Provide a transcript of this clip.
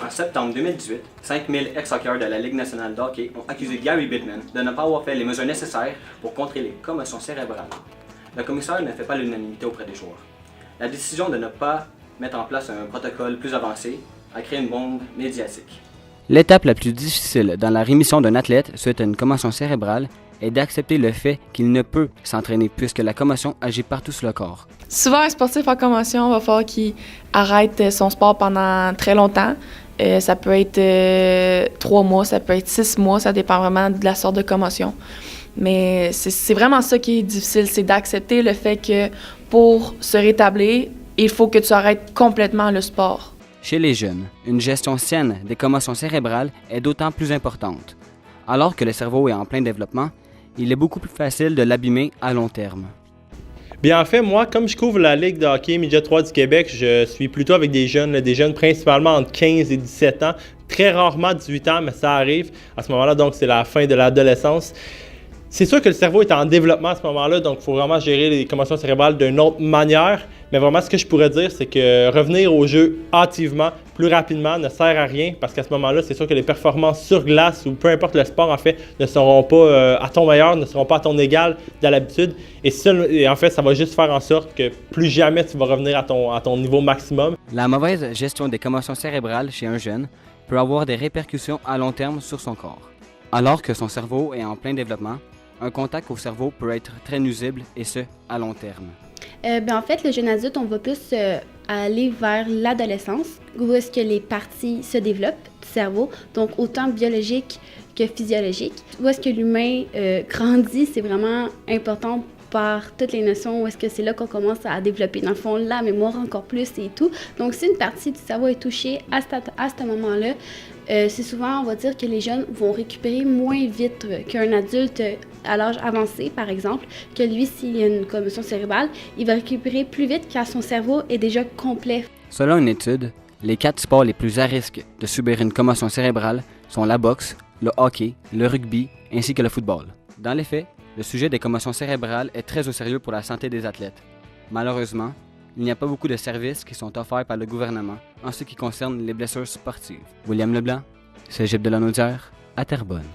En septembre 2018, 5000 ex-hockeyeurs de la Ligue nationale de hockey ont accusé Gary Bettman de ne pas avoir fait les mesures nécessaires pour contrer les commotions cérébrales. Le commissaire ne fait pas l'unanimité auprès des joueurs. La décision de ne pas mettre en place un protocole plus avancé a créé une bombe médiatique. L'étape la plus difficile dans la rémission d'un athlète suite à une commotion cérébrale est d'accepter le fait qu'il ne peut s'entraîner puisque la commotion agit partout sur le corps. Souvent, un sportif en commotion va falloir qu'il arrête son sport pendant très longtemps. Ça peut être 3 mois, ça peut être 6 mois, ça dépend vraiment de la sorte de commotion. Mais c'est vraiment ça qui est difficile, c'est d'accepter le fait que pour se rétablir, il faut que tu arrêtes complètement le sport. Chez les jeunes, une gestion saine des commotions cérébrales est d'autant plus importante. Alors que le cerveau est en plein développement, il est beaucoup plus facile de l'abîmer à long terme. Bien, en fait, moi, comme je couvre la Ligue de hockey Média 3 du Québec, je suis plutôt avec des jeunes principalement entre 15 et 17 ans, très rarement 18 ans, mais ça arrive. À ce moment-là, donc, c'est la fin de l'adolescence. C'est sûr que le cerveau est en développement à ce moment-là, donc il faut vraiment gérer les commotions cérébrales d'une autre manière. Mais vraiment, ce que je pourrais dire, c'est que revenir au jeu hâtivement, plus rapidement, ne sert à rien parce qu'à ce moment-là, c'est sûr que les performances sur glace ou peu importe le sport, en fait, ne seront pas à ton meilleur, ne seront pas à ton égal de l'habitude. Et en fait, ça va juste faire en sorte que plus jamais tu vas revenir à ton niveau maximum. La mauvaise gestion des commotions cérébrales chez un jeune peut avoir des répercussions à long terme sur son corps. Alors que son cerveau est en plein développement, un contact au cerveau peut être très nuisible et ce, à long terme. En fait, le jeune adulte, on va plus aller vers l'adolescence, où est-ce que les parties se développent du cerveau, donc autant biologique que physiologique. Où est-ce que l'humain grandit, c'est vraiment important par toutes les notions, où est-ce que c'est là qu'on commence à développer, dans le fond, la mémoire encore plus et tout. Donc, si une partie du cerveau est touchée à ce moment-là, c'est souvent, on va dire que les jeunes vont récupérer moins vite qu'un adulte à l'âge avancé, par exemple, que lui, s'il y a une commotion cérébrale, il va récupérer plus vite car son cerveau est déjà complet. Selon une étude, les 4 sports les plus à risque de subir une commotion cérébrale sont la boxe, le hockey, le rugby ainsi que le football. Dans les faits, le sujet des commotions cérébrales est très au sérieux pour la santé des athlètes. Malheureusement, il n'y a pas beaucoup de services qui sont offerts par le gouvernement en ce qui concerne les blessures sportives. William Leblanc, Cégep de la Naudière, à Terrebonne.